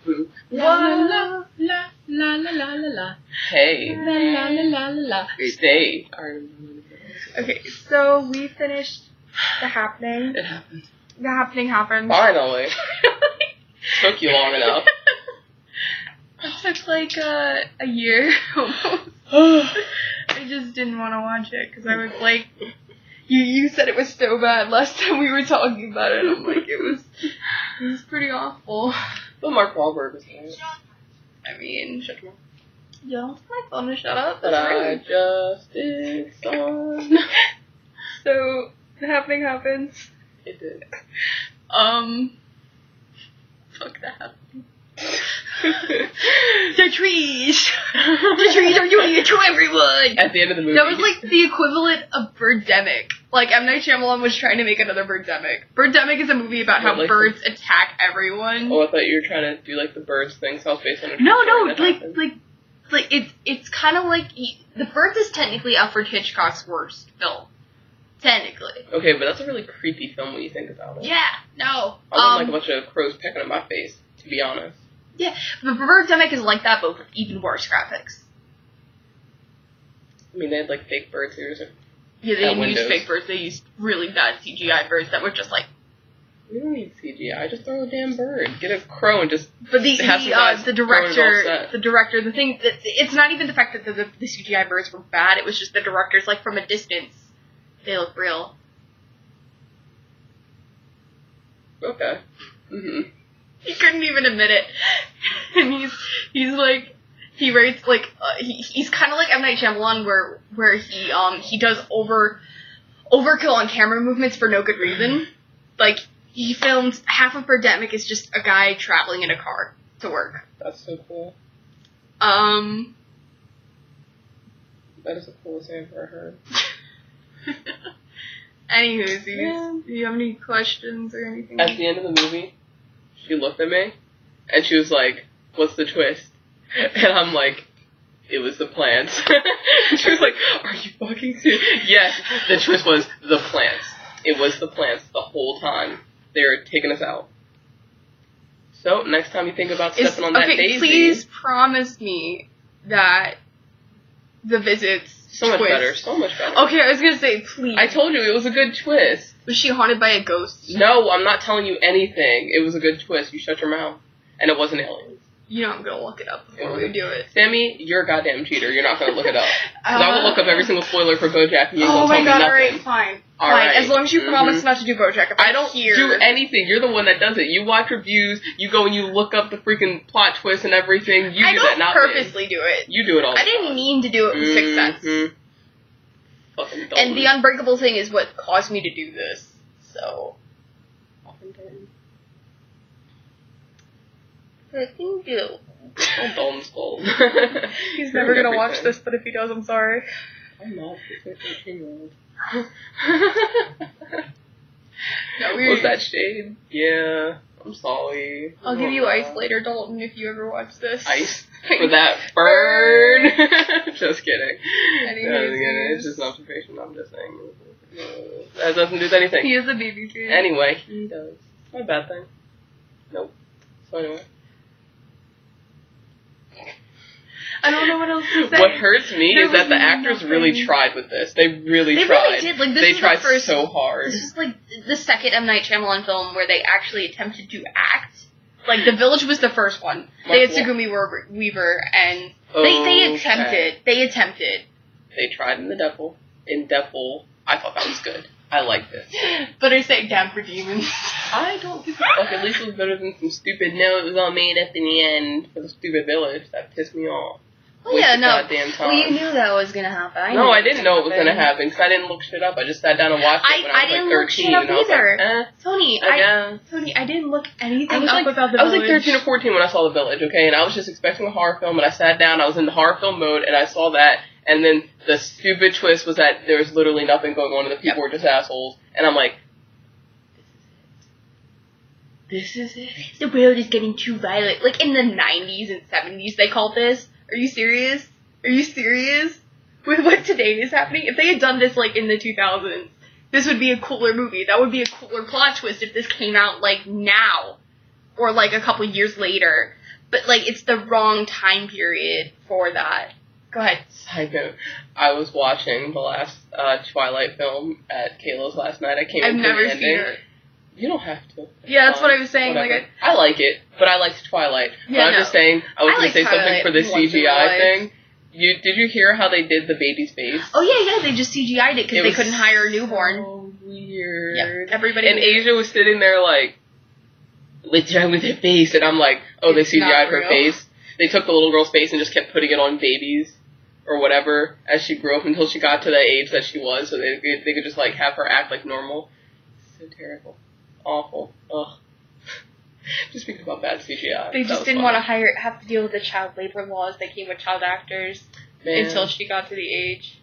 Boo. La la la la la la la la. Hey. La la la la la la. Stay. Okay, so we finished The Happening. It happened. The Happening happened. Finally. Took you long enough. It took like a year almost. I just didn't want to watch it because I was like, you said it was so bad last time we were talking about it. I'm like, it was pretty awful. But Mark Wahlberg was in it. I mean, Shut your mouth. you don't have my phone to shut up. But That's I rude. just did son. So The Happening happens. It did. Fuck The Happening. The trees! The trees are doing it to everyone! At the end of the movie. That was like the equivalent of Birdemic. Like, M. Night Shyamalan was trying to make another Birdemic. Birdemic is a movie about how like birds attack everyone. Oh, I thought you were trying to do like the birds thing, so I was based on a No, story that happened. like it's kind of like The Birds is technically Alfred Hitchcock's worst film, technically. Okay, but that's a really creepy film when you think about it. Yeah, no. I wouldn't like a bunch of crows pecking at my face, to be honest. Yeah, but Birdemic is like that, but with even worse graphics. I mean, they had like fake birds here. Yeah, they didn't use Windows. fake birds. They used really bad CGI birds that were just like. We don't need CGI. Just throw a damn bird. Get a crow and just. But have some guys the throwing it all director, set. the thing that it's not even the fact that the CGI birds were bad. It was just the director's like from a distance, they look real. Okay. Mhm. He couldn't even admit it, and he's like. He writes like he's kind of like M. Night Shyamalan, where he does overkill on camera movements for no good reason. Like he films half of Birdemic is just a guy traveling in a car to work. That's so cool. That is the coolest thing I've ever heard. Anywho, do you have any questions or anything? At the end of the movie, she looked at me, and she was like, "What's the twist?" And I'm like, "It was the plants." She was like, "Are you fucking serious?" Yes, the twist was the plants. It was the plants the whole time. They were taking us out. So, next time you think about stepping on that daisy... please promise me that the visits So much twist. better, so much better. Okay, I was gonna say, please. I told you, it was a good twist. Was she haunted by a ghost? No, I'm not telling you anything. It was a good twist. You shut your mouth. And it wasn't aliens. You know I'm gonna look it up before we do it. Sammy, you're a goddamn cheater. You're not gonna look it up. Because I will look up every single spoiler for BoJack and you Oh won't my tell me god, nothing. alright, fine. All Fine, right. as long as you promise not to do BoJack. If I don't hear... do anything. You're the one that does it. You watch reviews, you go and you look up the freaking plot twists and everything. You do that, not me. I don't purposely do it. You do it all the I didn't time. mean to do it with Sixth Sense. Fucking And the Unbreakable thing is what caused me to do this. So... Fucking do. Dalton's gold. He's never gonna watch this, but if he does, I'm sorry. I'm not. He's a 13-year-old. Was that shade? Yeah. I'm sorry. I'll give you ice later, Dalton, if you ever watch this. Ice? For that bird? Just kidding. Anyways, It's just an observation. I'm just saying. That has nothing to do with anything. He is a baby kid. Anyway, he does. Not a bad thing. Nope. So anyway. I don't know what else to say. What hurts me There is that was the actors nothing. really tried with this. They really They tried. really did. Like, this they is tried the first, so hard. This is like the second M. Night Shyamalan film where they actually attempted to act. Like, The Village was the first one. They had Sigourney Weaver, and they attempted. They attempted. They tried in Devil. I thought that was good. I liked it. But I say Down for Demons. I don't give a fuck. At least it was better than some stupid, no, it was all made up in the end for the stupid Village. That pissed me off. Oh yeah, no. Goddamn time. Well, you knew that was gonna happen. I didn't know it was gonna happen because I didn't look shit up. I just sat down and watched it when I was didn't like 13. look shit up and I was either. like, Tony, I didn't look anything I was up about The I was Village. like 13 or 14 when I saw The Village, okay? And I was just expecting a horror film, and I sat down, I was in the horror film mode, and I saw that, and then the stupid twist was that there was literally nothing going on, and the people were just assholes. And I'm like, this is it? The world is getting too violent. Like, in the 90s and 70s, they called this. Are you serious? Are you serious? With what today is happening? If they had done this, like, in the 2000s, this would be a cooler movie. That would be a cooler plot twist if this came out, like, now. Or, like, a couple years later. but like it's the wrong time period for that. Go ahead. Side note, I was watching the last Twilight film at Kayla's last night. I've never seen it. You don't have to. Yeah, that's what I was saying. Whatever. Like I like it, but I liked Twilight. Yeah, but I'm just saying, I was going to say something for the once in my CGI life. thing. Did you hear how they did the baby's face? Oh yeah, they just CGI'd it because they couldn't hire a newborn. So weird. Yeah, everybody. And Asia was sitting there like, what's wrong with her face? And I'm like, oh, they CGI'd her face. They took the little girl's face and just kept putting it on babies or whatever as she grew up until she got to the age that she was, so they could just like have her act like normal. So terrible. Awful. Ugh. Just thinking about bad CGI. They just didn't want to have to deal with the child labor laws that came with child actors until she got to the age.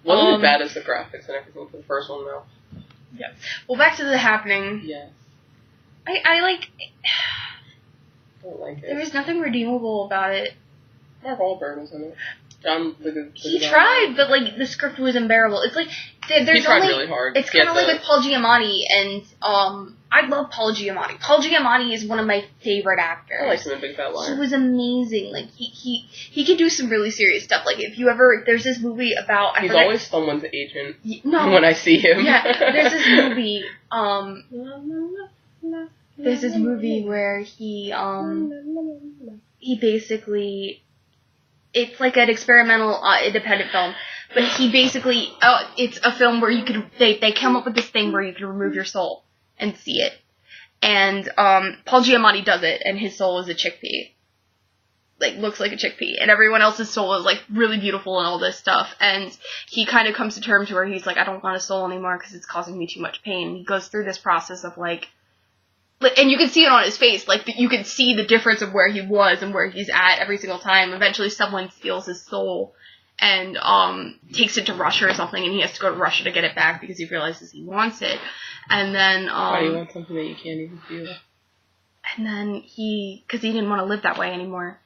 Wasn't as bad as the graphics and everything for the first one, though. Yeah. Well, back to The Happening. Yes. I like... Don't like it. There was nothing redeemable about it. Mark Wahlberg was in it. He tried, but like the script was unbearable. It's like he tried really hard. It's kind of like with Paul Giamatti, and I love Paul Giamatti. Paul Giamatti is one of my favorite actors. I liked him in Big Fat Liar. He was amazing. Like he could do some really serious stuff. Like if you there's this movie about he's always someone's agent. When I see him. Yeah, there's this movie. There's this movie where he basically. It's like an experimental, independent film, but he basically, it's a film where you could, they come up with this thing where you can remove your soul and see it. And, Paul Giamatti does it, and his soul is a chickpea. Like, looks like a chickpea. And everyone else's soul is, like, really beautiful and all this stuff. And he kind of comes to terms where he's like, I don't want a soul anymore because it's causing me too much pain. He goes through this process of, like, and you can see it on his face, like, you can see the difference of where he was and where he's at every single time. Eventually someone steals his soul and, takes it to Russia or something, and he has to go to Russia to get it back because he realizes he wants it. And then, why do you want something that you can't even feel? And then because he didn't want to live that way anymore.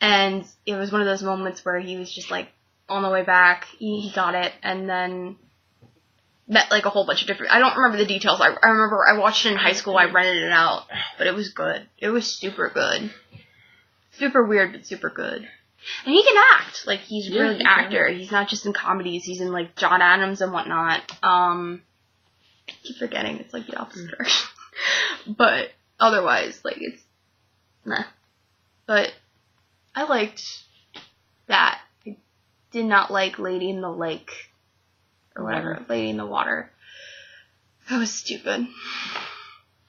And it was one of those moments where he was just, like, on the way back, he got it, and then met, like, a whole bunch of different... I don't remember the details. I remember I watched it in high school. I rented it out. But it was good. It was super good. Super weird, but super good. And he can act. Like, he's really an actor. He's not just in comedies. He's in, like, John Adams and whatnot. I keep forgetting. It's, like, the opposite direction. But otherwise, like, it's... Meh. But I liked that. I did not like Lady in the Lake. Or whatever, Lady in the Water. That was stupid.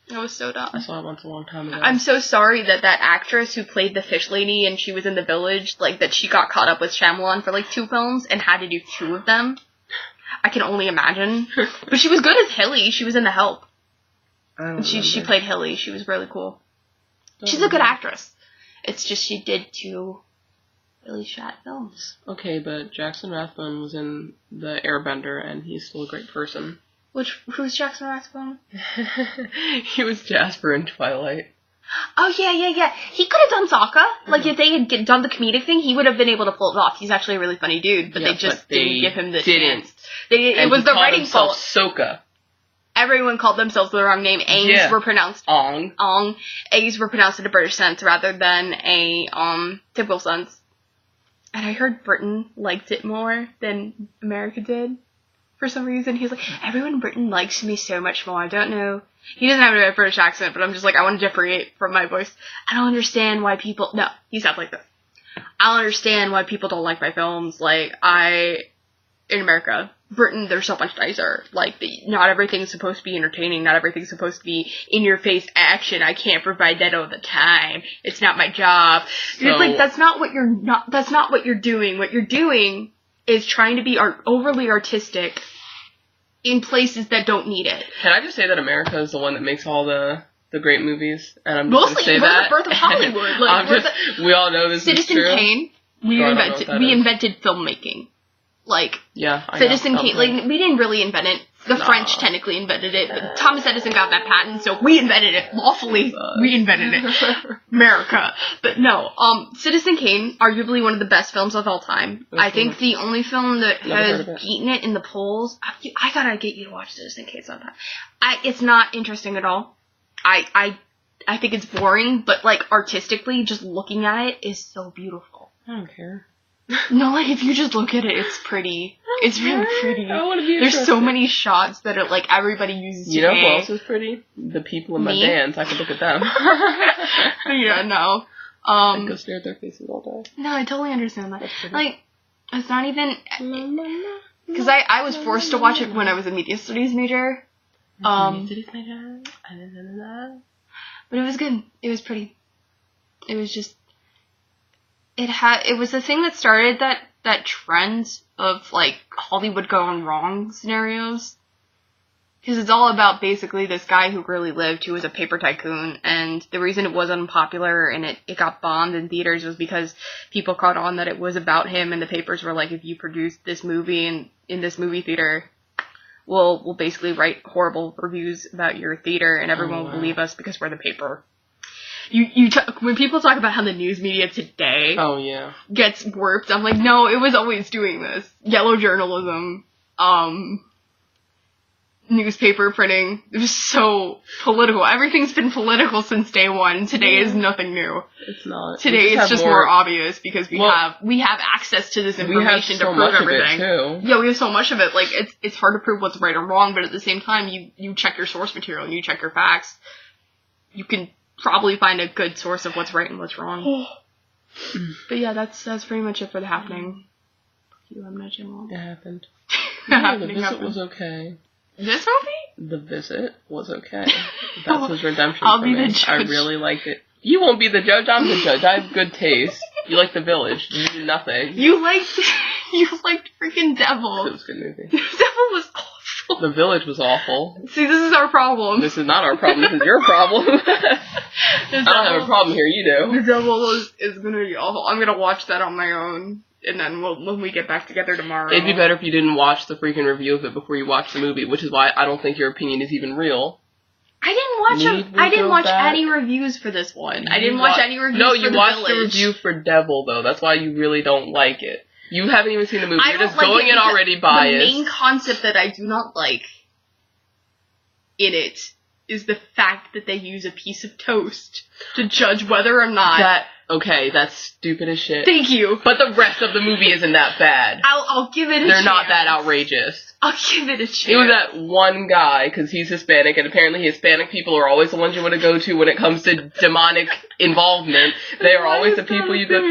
That was so dumb. I saw it once a long time ago. I'm so sorry that actress who played the fish lady and she was in The Village, like, that she got caught up with Shyamalan for, like, 2 films and had to do 2 of them. I can only imagine. But she was good as Hilly. She was in The Help. And she played Hilly. She was really cool. She's a good actress. It's just she did 2... really shat films. Okay, but Jackson Rathbone was in The Airbender, and he's still a great person. Who's Jackson Rathbone? He was Jasper in Twilight. Oh, yeah. He could have done Sokka. Like, if they had done the comedic thing, he would have been able to pull it off. He's actually a really funny dude, but they just didn't give him the chance. It was the writing fault. Sokka. Everyone called themselves the wrong name. A's were pronounced Ong. A's were pronounced in a British sense rather than a typical sense. And I heard Britain liked it more than America did. For some reason, he's like, everyone in Britain likes me so much more. I don't know. He doesn't have a British accent, but I'm just like, I want to differentiate from my voice. I don't understand why people... No, he sounds like this. I don't understand why people don't like my films. Like, in America, Britain, they're so much nicer. Like, not everything's supposed to be entertaining. Not everything's supposed to be in-your-face action. I can't provide that all the time. It's not my job. So, it's like, that's not what you're doing. What you're doing is trying to be overly artistic in places that don't need it. Can I just say that America is the one that makes all the great movies? And I'm just mostly, say we're that. the birth of Hollywood. Like, we all know this Citizen is true. Kane. We invented filmmaking. Like, Citizen Kane, like, we didn't really invent it. The French technically invented it. But Thomas Edison got that patent, so we invented it. Lawfully, we invented it. America. But no, Citizen Kane, arguably one of the best films of all time. I think the only film that has beaten it in the polls, I gotta get you to watch Citizen Kane sometime. It's not interesting at all. I I think it's boring, but like artistically, just looking at it is so beautiful. I don't care. No, like if you just look at it, it's pretty. It's really pretty. I want to be There's so many shots that are like everybody uses today. You know who else is pretty? The people in my bands. I could look at them. Yeah, no. I go stare at their faces all day. No, I totally understand that. Like, it's not even... Because I was forced to watch it when I was a media studies major. But it was good. It was pretty. It was just... It was the thing that started that trend of, like, Hollywood gone wrong scenarios. Because it's all about basically this guy who really lived, who was a paper tycoon, and the reason it was unpopular and it got bombed in theaters was because people caught on that it was about him, and the papers were like, if you produce this movie in this movie theater, we'll basically write horrible reviews about your theater, and everyone will believe us because we're the paper. When people talk about how the news media today gets warped, I'm like, no, it was always doing this. Yellow journalism, newspaper printing. It was so political. Everything's been political since day one. Today is nothing new. It's not. Today it's just more obvious because we have access to this information to prove everything. Yeah, we have so much of it. Like it's hard to prove what's right or wrong, but at the same time, you check your source material and you check your facts. You can probably find a good source of what's right and what's wrong. But yeah, that's pretty much it for the happening. You, I'm not Shyamalan. It happened. Yeah, the visit was okay. This movie? The Visit was okay. That was redemption I'll for be me. the judge. I really liked it. You won't be the judge, I'm the judge. I have good taste. You like The Village. You do nothing. You liked freaking Devil. It was a good movie. Devil was awful. The Village was awful. See, this is our problem. This is not our problem. This is your problem. I don't have a problem here. You do. The Devil is going to be awful. I'm going to watch that on my own. And then when we get back together tomorrow... It'd be better if you didn't watch the freaking review of it before you watch the movie, which is why I don't think your opinion is even real. I didn't watch any reviews for this one. I didn't watch any reviews for The Village. No, you watched the review for Devil, though. That's why you really don't like it. You haven't even seen the movie. You're just going in already biased. The main concept that I do not like in it is the fact that they use a piece of toast to judge whether or not... Okay, that's stupid as shit. Thank you. But the rest of the movie isn't that bad. I'll give it a chance. They're not that outrageous. I'll give it a chance. It was that one guy, because he's Hispanic, and apparently Hispanic people are always the ones you want to go to when it comes to demonic involvement. They are always the people you go...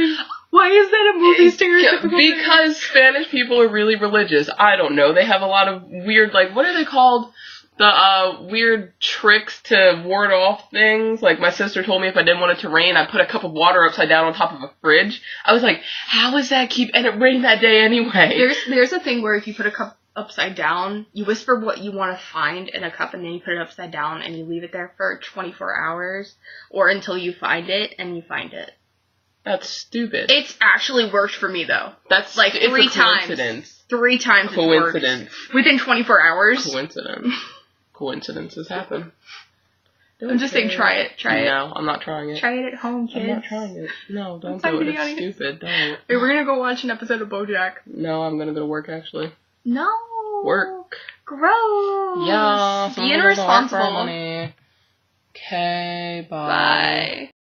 Why is that a movie stereotypical? Because Spanish people are really religious. I don't know. They have a lot of weird, like, what are they called? The weird tricks to ward off things. Like, my sister told me if I didn't want it to rain, I'd put a cup of water upside down on top of a fridge. I was like, how is that and it rained that day anyway. There's a thing where if you put a cup upside down, you whisper what you want to find in a cup and then you put it upside down and you leave it there for 24 hours or until you find it and you find it. That's stupid. It's actually worked for me, though. That's like 3 times. 3 times Coincidence. It's worked. Within 24 hours. Coincidence. Coincidences happen. I'm just saying, try it. No, I'm not trying it. Try it at home, kids. I'm not trying it. No, don't do it. It's stupid. Don't. Wait, we're gonna go watch an episode of BoJack. No, I'm gonna go to work, actually. No. Work. Gross. Yeah. Being irresponsible. Okay, bye. Bye.